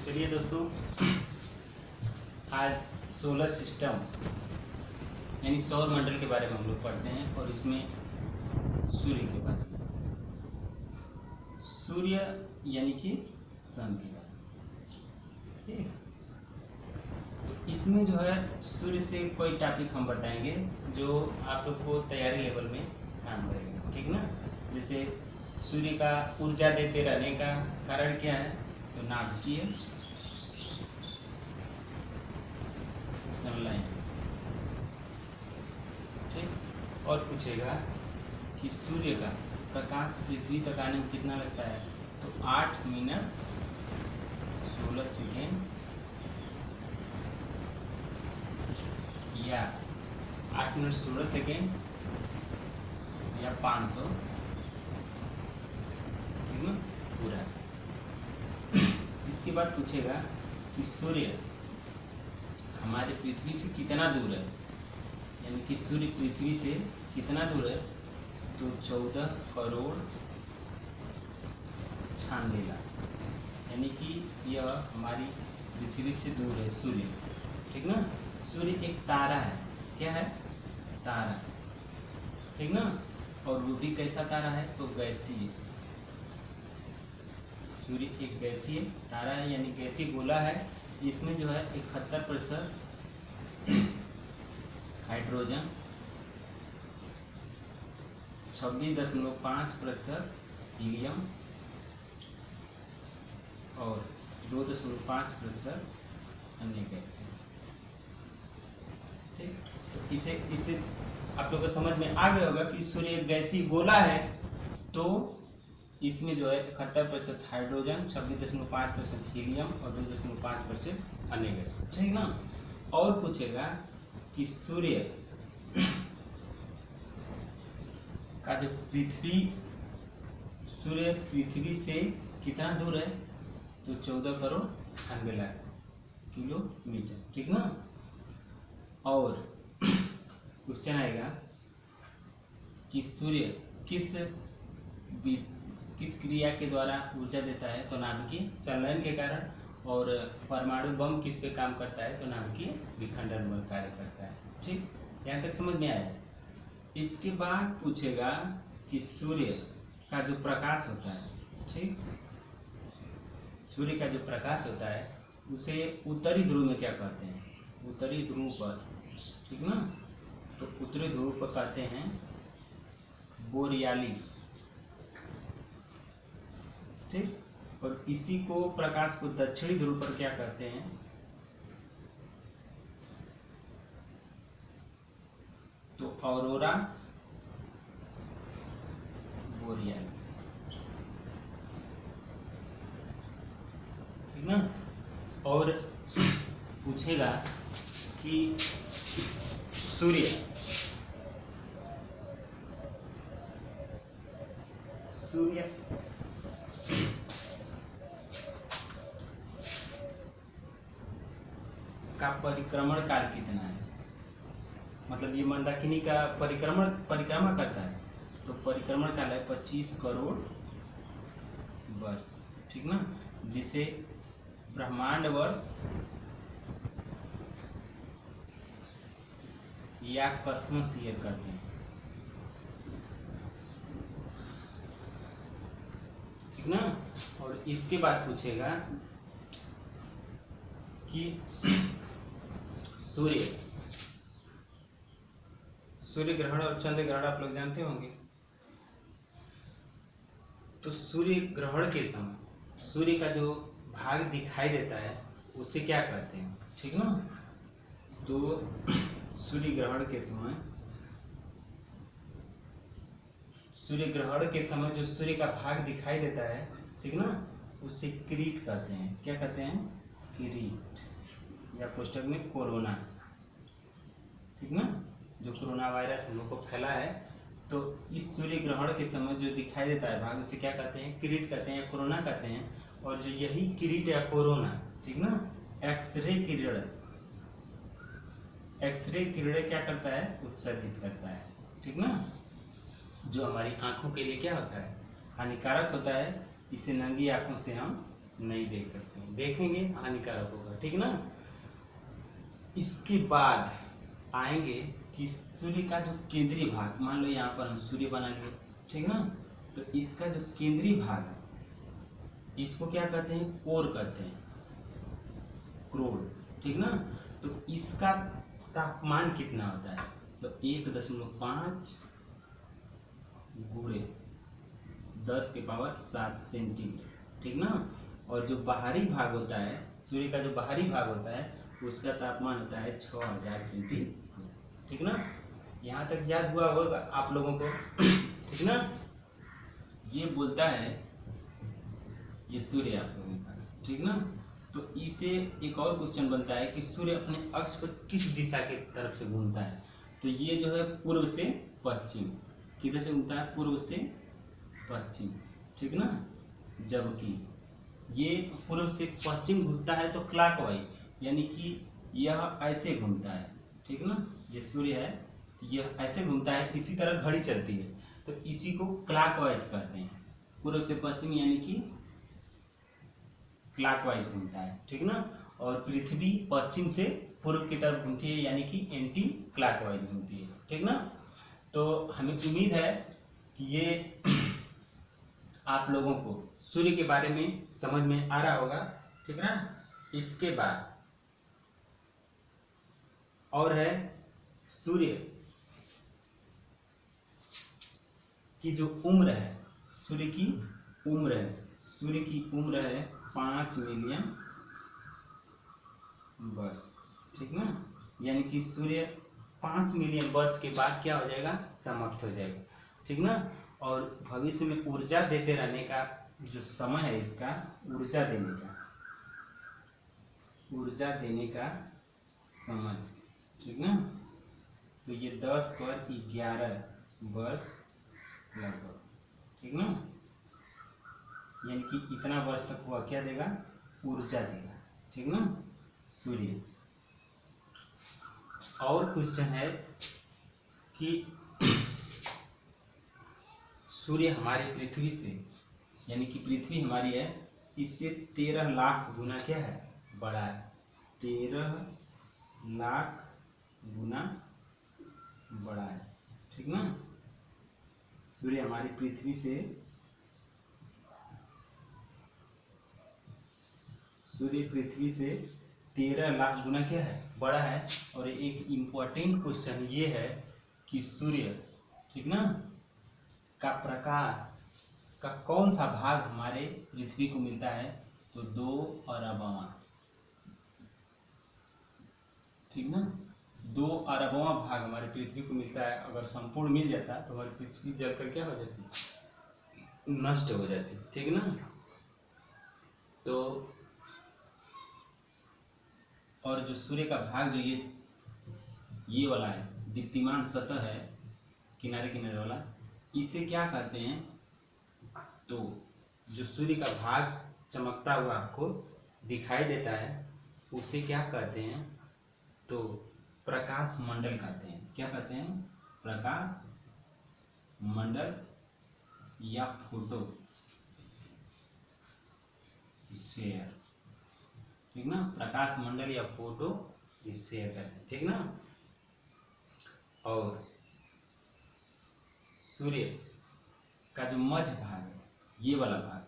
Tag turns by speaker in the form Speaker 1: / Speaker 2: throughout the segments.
Speaker 1: चलिए दोस्तों, आज सोलर सिस्टम यानी सौर मंडल के बारे में हम लोग पढ़ते हैं और इसमें सूर्य के बारे में, सूर्य यानी कि सन के बारे में। ठीक है, तो इसमें जो है सूर्य से कोई टॉपिक हम बताएंगे जो आप लोग को तैयारी लेवल में काम करेगा। ठीक ना, जैसे सूर्य का ऊर्जा देते रहने का कारण क्या है, तो नाभिकीय सनलाइन। ठीक, और पूछेगा कि सूर्य का प्रकाश पृथ्वी तक आने में कितना लगता है, तो 8 मिनट 16 सेकेंड या 8 मिनट 16 सेकेंड या 500 पूरा। इसके बाद पूछेगा कि सूर्य हमारे पृथ्वी से कितना दूर है, यानी कि सूर्य पृथ्वी से कितना दूर है, तो 14 करोड़ 96 लाख, यानी कि यह हमारी पृथ्वी से दूर है सूर्य। ठीक ना, सूर्य एक तारा है। क्या है? तारा। ठीक ना, और वो भी कैसा तारा है, तो गैसीय। सूर्य एक गैसीय तारा है, यानी गैसीय गोला है। इसमें जो है 71% हाइड्रोजन, 26.5% हीलियम और 2.5% अन्य गैस है। ठीक, तो इसे आप लोग को समझ में आ गया होगा कि सूर्य एक गैसीय गोला है, तो इसमें जो है 71% हाइड्रोजन, 26.5% हीलियम और 2.5% अन्य गैस। ठीक ना, और पूछेगा कि सूर्य का जो सूर्य पृथ्वी से कितना दूर है, तो 14 करोड़ 98 लाख किलोमीटर। ठीक ना, और क्वेश्चन आएगा कि सूर्य किस क्रिया के द्वारा ऊर्जा देता है, तो नाभिकीय संलयन के कारण। और परमाणु बम किस पे काम करता है, तो नाभिकीय विखंडन बल कार्य करता है। ठीक, यहाँ तक समझ में आया। इसके बाद पूछेगा कि सूर्य का जो प्रकाश होता है, ठीक, सूर्य का जो प्रकाश होता है उसे उत्तरी ध्रुव में क्या कहते हैं, उत्तरी ध्रुव पर। ठीक ना, तो उत्तरी ध्रुव पर कहते हैं बोरियालिस। ठीक, और इसी को प्रकाश को दक्षिणी ध्रुव पर क्या कहते हैं, तो ऑरोरा बोरियालिस। ठीक ना, और पूछेगा कि सूर्य का परिक्रमण काल कितना है, मतलब ये मंदाकिनी का परिक्रमा करता है, तो परिक्रमण काल है 25 करोड़ वर्ष। ठीक ना, जिसे ब्रह्मांड वर्ष या कॉस्मोस ईयर कहते हैं। ठीक ना, और इसके बाद पूछेगा कि सूर्य ग्रहण और चंद्र ग्रहण आप लोग जानते होंगे। तो सूर्य ग्रहण के समय सूर्य का जो भाग दिखाई देता है उसे क्या कहते हैं। ठीक ना, तो सूर्य ग्रहण के समय जो सूर्य का भाग दिखाई देता है, ठीक ना, उसे किरीट कहते हैं। क्या कहते हैं? किरीट, या पुस्तक में कोरोना। ठीक ना, जो कोरोना वायरस हम लोग को फैला है, तो इस सूर्य ग्रहण के समय जो दिखाई देता है भाग, उसे क्या कहते हैं? किरीट कहते हैं या कोरोना कहते हैं। और जो यही किरीट या कोरोना, ठीक ना, एक्सरे किरणें क्या करता है? उत्सर्जित करता है। ठीक ना, जो हमारी आंखों के लिए क्या होता है? हानिकारक होता है। इसे नंगी आंखों से हम नहीं देख सकते, देखेंगे हानिकारक होगा, ठीक ना। इसके बाद आएंगे कि सूर्य का जो केंद्रीय भाग, मान लो यहाँ पर हम सूर्य बना लिए, ठीक ना, तो इसका जो केंद्रीय भाग है इसको क्या कहते हैं, कोर कहते हैं, क्रोड, ठीक ना। तो इसका तापमान कितना होता है, तो 1.5 गुणे 10⁻7 सेंटीग्रेड, ठीक ना। और जो बाहरी भाग होता है, सूर्य का जो बाहरी भाग होता है उसका तापमान होता है 6000 सेंटीग्रेड, ठीक ना। यहाँ तक याद हुआ होगा आप लोगों को, ठीक ना। ये बोलता है, ये सूर्य आप लोगों का, ठीक ना। तो इसे एक और क्वेश्चन बनता है कि सूर्य अपने अक्ष पर किस दिशा के तरफ से घूमता है, तो ये जो है पूर्व से पश्चिम, किधर से घूमता है, पूर्व से पश्चिम, ठीक ना। जबकि ये पूर्व से पश्चिम घूमता है तो क्लॉकवाइज, यानी कि यह ऐसे घूमता है, ठीक ना। ये सूर्य है, यह ऐसे घूमता है, इसी तरह घड़ी चलती है, तो इसी को क्लॉकवाइज कहते हैं, पूर्व से पश्चिम यानी कि क्लॉकवाइज घूमता है, ठीक ना। और पृथ्वी पश्चिम से पूर्व की तरफ घूमती है, यानी कि एंटी क्लॉकवाइज घूमती है, ठीक ना। तो हमें उम्मीद है कि ये आप लोगों को सूर्य के बारे में समझ में आ रहा होगा, ठीक ना। इसके बाद और है सूर्य की जो उम्र है, सूर्य की उम्र है, सूर्य की उम्र है 5 मिलियन वर्ष, ठीक ना। यानी कि सूर्य 5 मिलियन वर्ष के बाद क्या हो जाएगा, समाप्त हो जाएगा, ठीक ना। और भविष्य में ऊर्जा देते रहने का जो समय है इसका, ऊर्जा देने का समय, ठीक ना। तो ये 10/11 वर्ष लगभग, ठीक ना। यानी कि इतना वर्ष तक हुआ क्या देगा, ऊर्जा देगा, ठीक ना, सूर्य। और क्वेश्चन है कि सूर्य हमारी पृथ्वी से, यानी कि पृथ्वी हमारी है, इससे 13 लाख गुना क्या है, बड़ा है, 13 लाख गुना बड़ा है, ठीक ना। सूर्य हमारी पृथ्वी से, सूर्य पृथ्वी से 13 लाख गुना क्या है, बड़ा है। और एक इम्पोर्टेंट क्वेश्चन ये है कि सूर्य, ठीक ना, का प्रकाश का कौन सा भाग हमारे पृथ्वी को मिलता है, तो 2 अरबवां, ठीक ना, 2 अरबवां भाग हमारे पृथ्वी को मिलता है। अगर संपूर्ण मिल जाता तो हमारी पृथ्वी जलकर क्या हो जाती, नष्ट हो जाती, ठीक ना। तो और जो सूर्य का भाग जो ये वाला है, दीप्तिमान सतह है, किनारे किनारे वाला, इसे क्या कहते हैं, तो जो सूर्य का भाग चमकता हुआ आपको दिखाई देता है उसे क्या कहते हैं, तो प्रकाश मंडल कहते हैं। क्या कहते हैं, प्रकाश मंडल या फोटो स्फीयर, ठीक ना, प्रकाश मंडल या फोटो स्फीयर कहते हैं, ठीक ना। और सूर्य का जो मध्य भाग है, ये वाला भाग,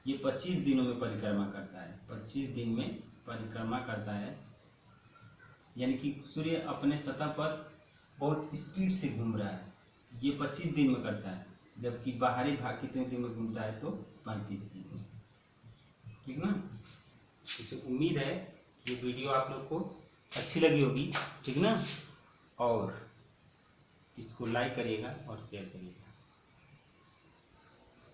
Speaker 1: ये 25 दिनों में परिक्रमा करता है, 25 दिन में परिक्रमा करता है, यानी कि सूर्य अपने सतह पर बहुत स्पीड से घूम रहा है, ये 25 दिन में करता है। जबकि बाहरी भाग कितने दिन में घूमता है, तो 35 दिन में, ठीक ना। इसे उम्मीद है ये वीडियो आप लोग को अच्छी लगी होगी, ठीक ना। और इसको लाइक करिएगा और शेयर करिएगा।